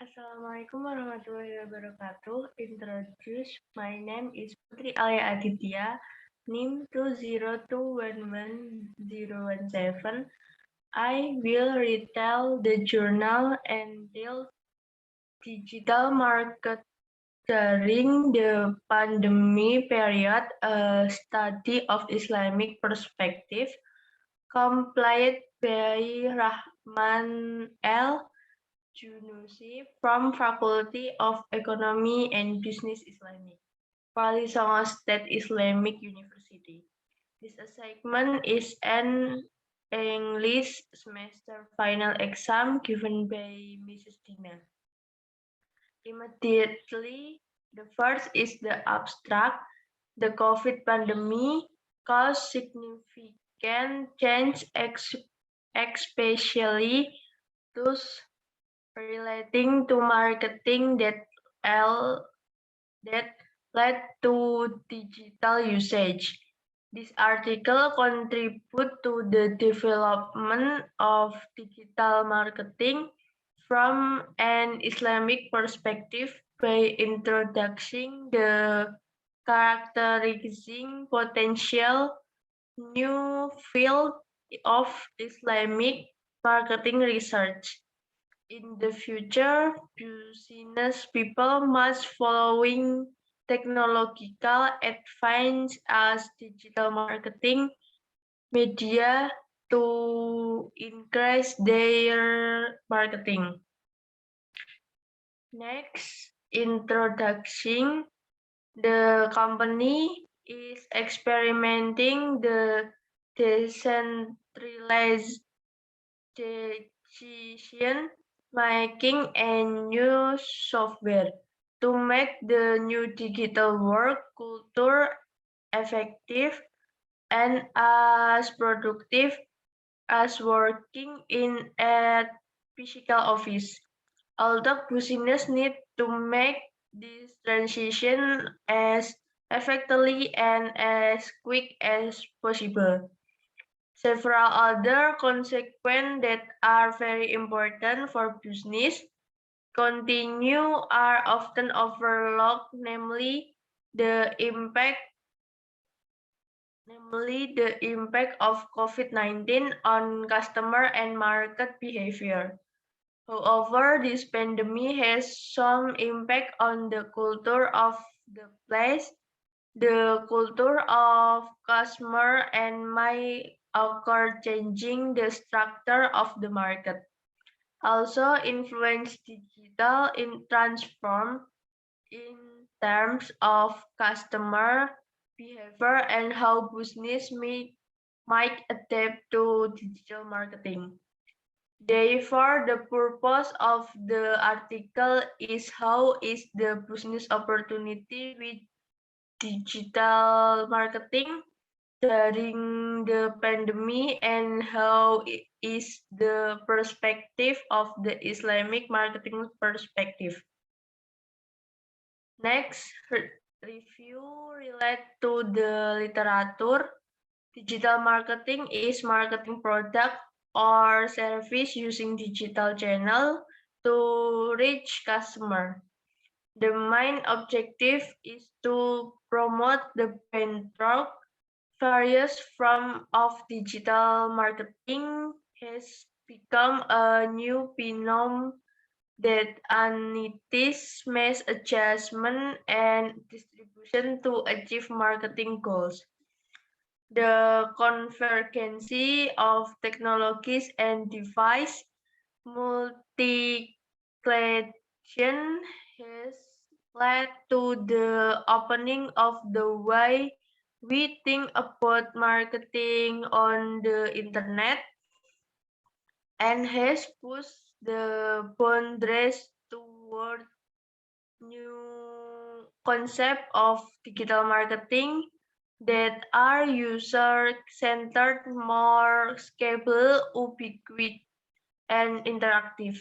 Assalamualaikum warahmatullahi wabarakatuh. Introduce, my name is Putri Alia Aditya, NIM 202111017. I will retell the journal entitled Digital Market During the Pandemic Period, a study of Islamic perspective, compiled by Rahman L. Junusi from Faculty of Economy and Business Islamic, Wali Songo State Islamic University. This assignment is an English semester final exam given by Mrs. Dina. Immediately, the first is the abstract. The COVID pandemic caused significant change, especially those relating to marketing that led to digital usage. This article contributes to the development of digital marketing from an Islamic perspective by introducing the characterizing potential new field of Islamic marketing research. In the future, business people must following technological advance as digital marketing media to increase their marketing. Next, introduction. The company is experimenting the decentralized decision making and new software to make the new digital work culture effective and as productive as working in a physical office. Although business need to make this transition as effectively and as quick as possible. Several other consequences that are very important for business continue are often overlooked, namely the impact of COVID-19 on customer and market behavior. However, this pandemic has some impact on the culture of the place, the culture of customer, and may occur changing the structure of the market. Also influence digital in transform in terms of customer behavior and how business might adapt to digital marketing. Therefore, the purpose of the article is how is the business opportunity with digital marketing during the pandemic and how is the perspective of the Islamic marketing perspective. Next, review relate to the literature. Digital marketing is marketing product or service using digital channel to reach customer. The main objective is to promote the benchmark. Various forms of digital marketing has become a new phenomenon that needs mass adjustment and distribution to achieve marketing goals. The convergence of technologies and device multiplication has led to the opening of the way we think about marketing on the internet and has pushed the boundaries toward new concept of digital marketing that are user-centered, more scalable, ubiquitous, and interactive.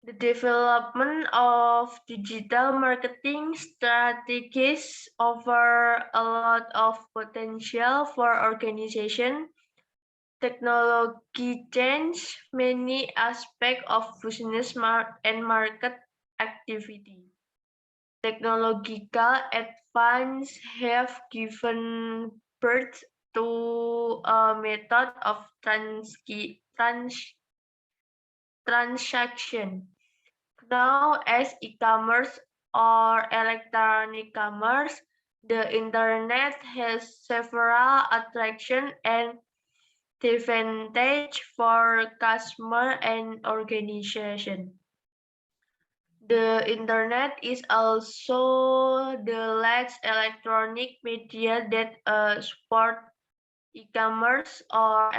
The development of digital marketing strategies offer a lot of potential for organizations Technology changed many aspects of business and market activity. Technological advances have given birth to a method of transaction known as e-commerce or electronic commerce. The internet has several attractions and advantages for customers and organizations. The internet is also the largest electronic media that support e-commerce or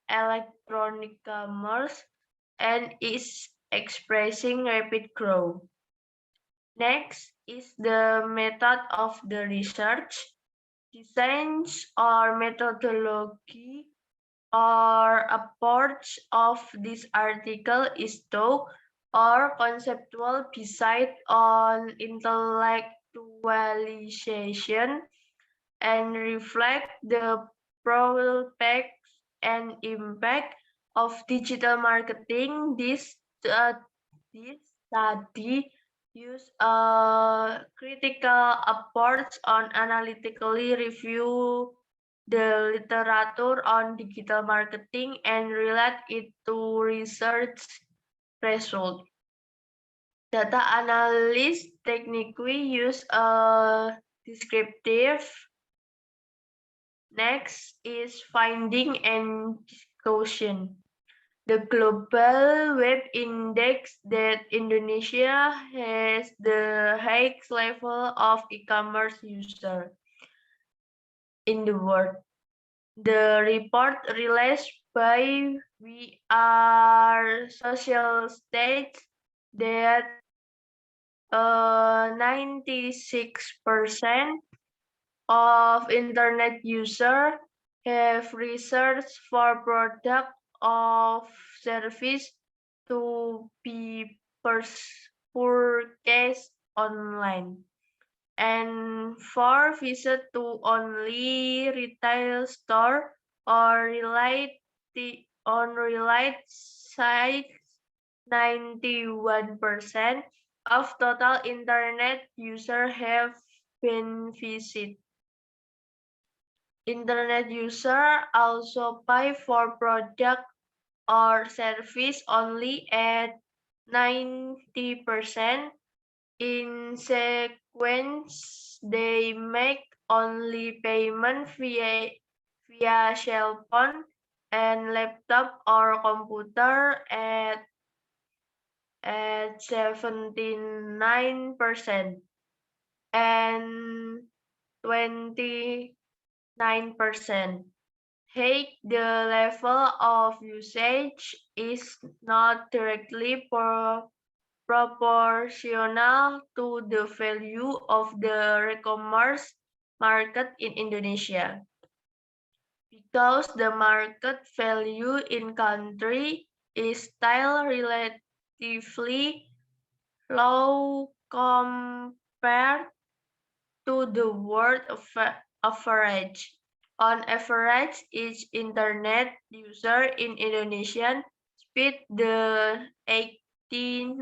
electronic commerce and is expressing rapid growth. Next is the method of the research. Designs or methodology or approach of this article is thought or conceptual based on intellectualization and reflect the prospects and impact of digital marketing. This study use a critical approach on analytically review the literature on digital marketing and relate it to research results. Data analysts technically use a descriptive. Next is finding and discussion. The global web index that Indonesia has the highest level of e-commerce user in the world. The report released by We Are Social states that 96% of internet users have researched for product or service to be purchased online, and for visit to only retail store or related sites. 91% of total internet users have been visit. Internet users also pay for product or service only at 90%. In sequence, they make only payment via cell phone and laptop or computer at 79% and 29%. Hence, the level of usage is not directly proportional to the value of the e-commerce market in Indonesia. Because the market value in country is still relatively low compared to the world average. On average, each internet user in Indonesia spent the $89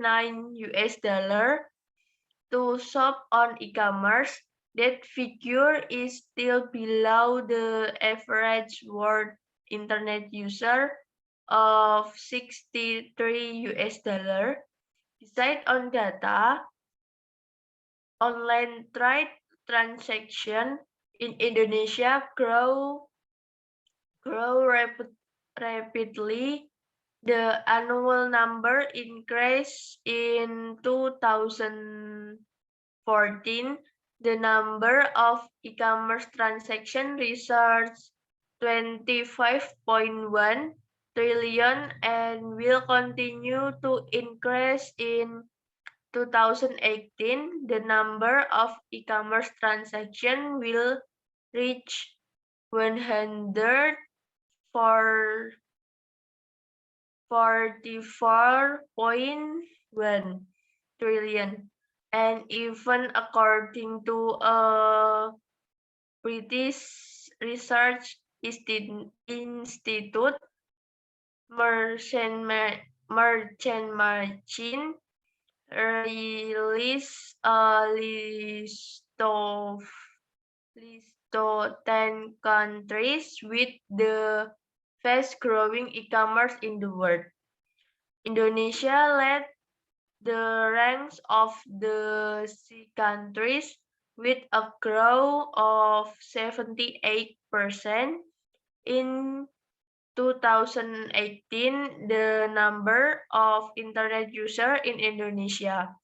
to shop on e-commerce. That figure is still below the average world internet user of $63. Besides on data, online trade transaction in Indonesia grow rapidly. The annual number increased in 2014. The number of e-commerce transactions reached 25.1 trillion and will continue to increase in 2018. The number of e-commerce transactions will reach 144.1 trillion. And even according to a British research Institute Merchant Margin released a list of 10 countries with the fast-growing e-commerce in the world. Indonesia led the ranks of the C countries with a growth of 78%. In 2018, the number of internet users in Indonesia,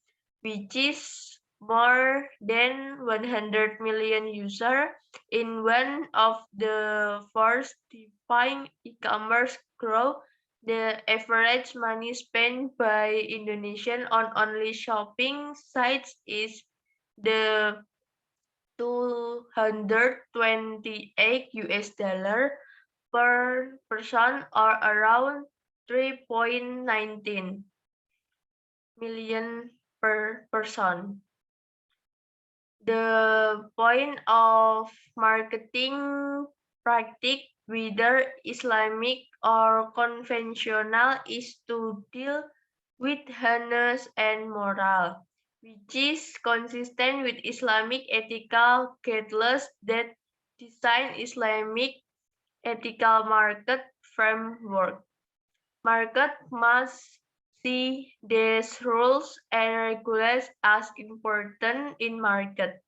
which is more than 100 million users, in one of the first defined e-commerce growth. The average money spent by Indonesian on only shopping sites is the 228 US dollar per person, or around 3.19 million per person. The point of marketing practice, whether Islamic or conventional, is to deal with honest and moral, which is consistent with Islamic ethical guidelines that design Islamic ethical market framework. Market must see these rules and regulations as important in market,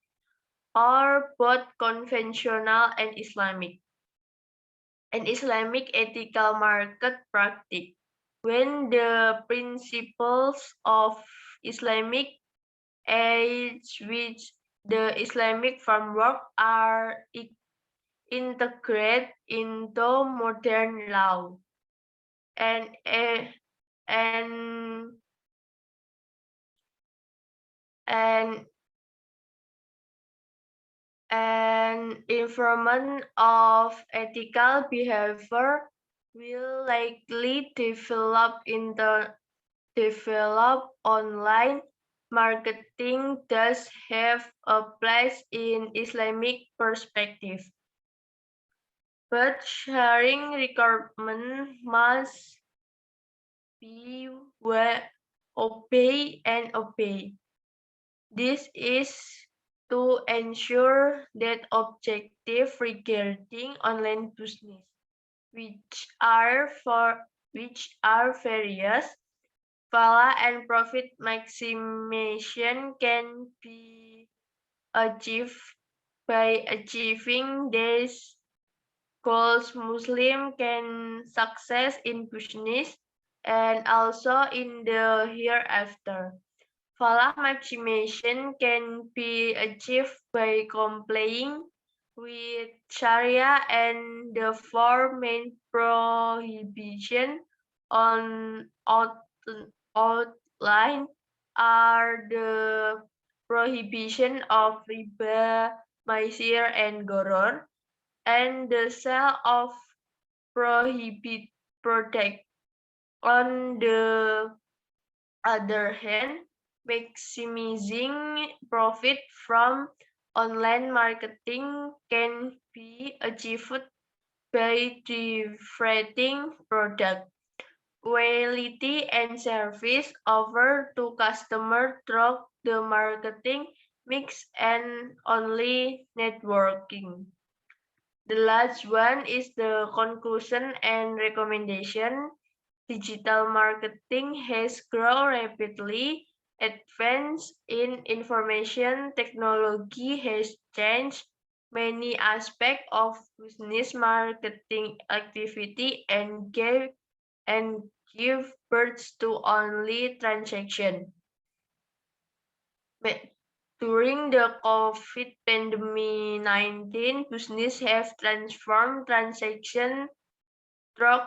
or both conventional and Islamic ethical market practice. When the principles of Islamic age which the Islamic framework are integrated into modern law and and and environment of ethical behavior will likely develop online. Marketing does have a place in Islamic perspective, but sharing requirement must be obey. This is to ensure that objectives regarding online business, which are various, value and profit maximization, can be achieved. By achieving these goals, Muslims can success in business and also in the hereafter. Falah maximization can be achieved by complying with Sharia, and the four main prohibitions on outline are the prohibition of riba, maisir, and goror, and the sale of prohibited product. On the other hand, maximizing profit from online marketing can be achieved by differentiating product quality and service offered to customers through the marketing mix and only networking. The last one is the conclusion and recommendation. Digital marketing has grown rapidly. Advance in information technology has changed many aspects of business marketing activity and give birth to online transaction. During the COVID pandemic-19, business have transformed transaction through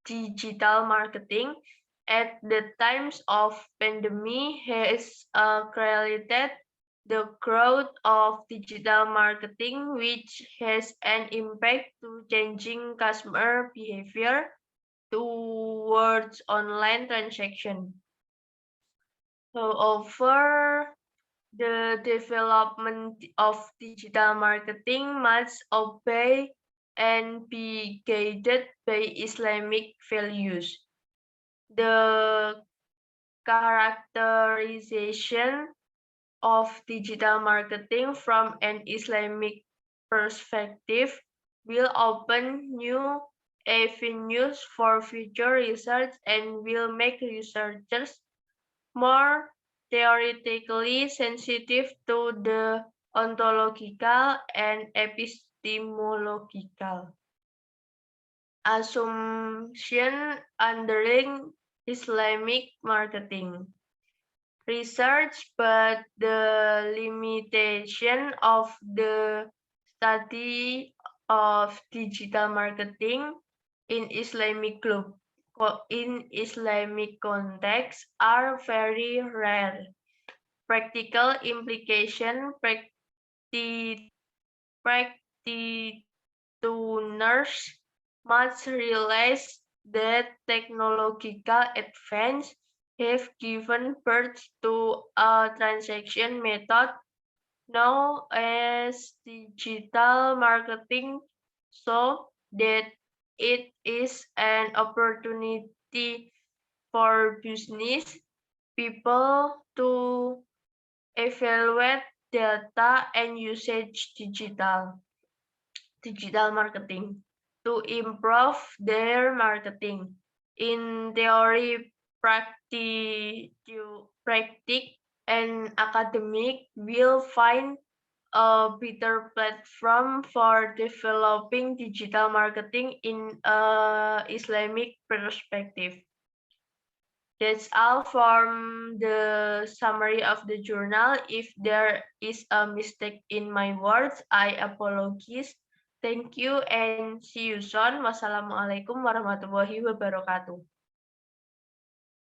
digital marketing. At the times of pandemic has created the growth of digital marketing, which has an impact to changing customer behavior towards online transaction. However, the development of digital marketing must obey and be guided by Islamic values. The characterization of digital marketing from an Islamic perspective will open new avenues for future research and will make researchers more theoretically sensitive to the ontological and epistemological assumption underlying Islamic marketing research, but the limitation of the study of digital marketing in Islamic context are very rare. Practical implication practitioners must realize that technological advance have given birth to a transaction method known as digital marketing, so that it is an opportunity for business people to evaluate data and usage digital marketing to improve their marketing. In theory, practice and academic will find a better platform for developing digital marketing in a Islamic perspective. That's all from the summary of the journal. If there is a mistake in my words, I apologize. Thank you and see you soon. Wassalamualaikum warahmatullahi wabarakatuh.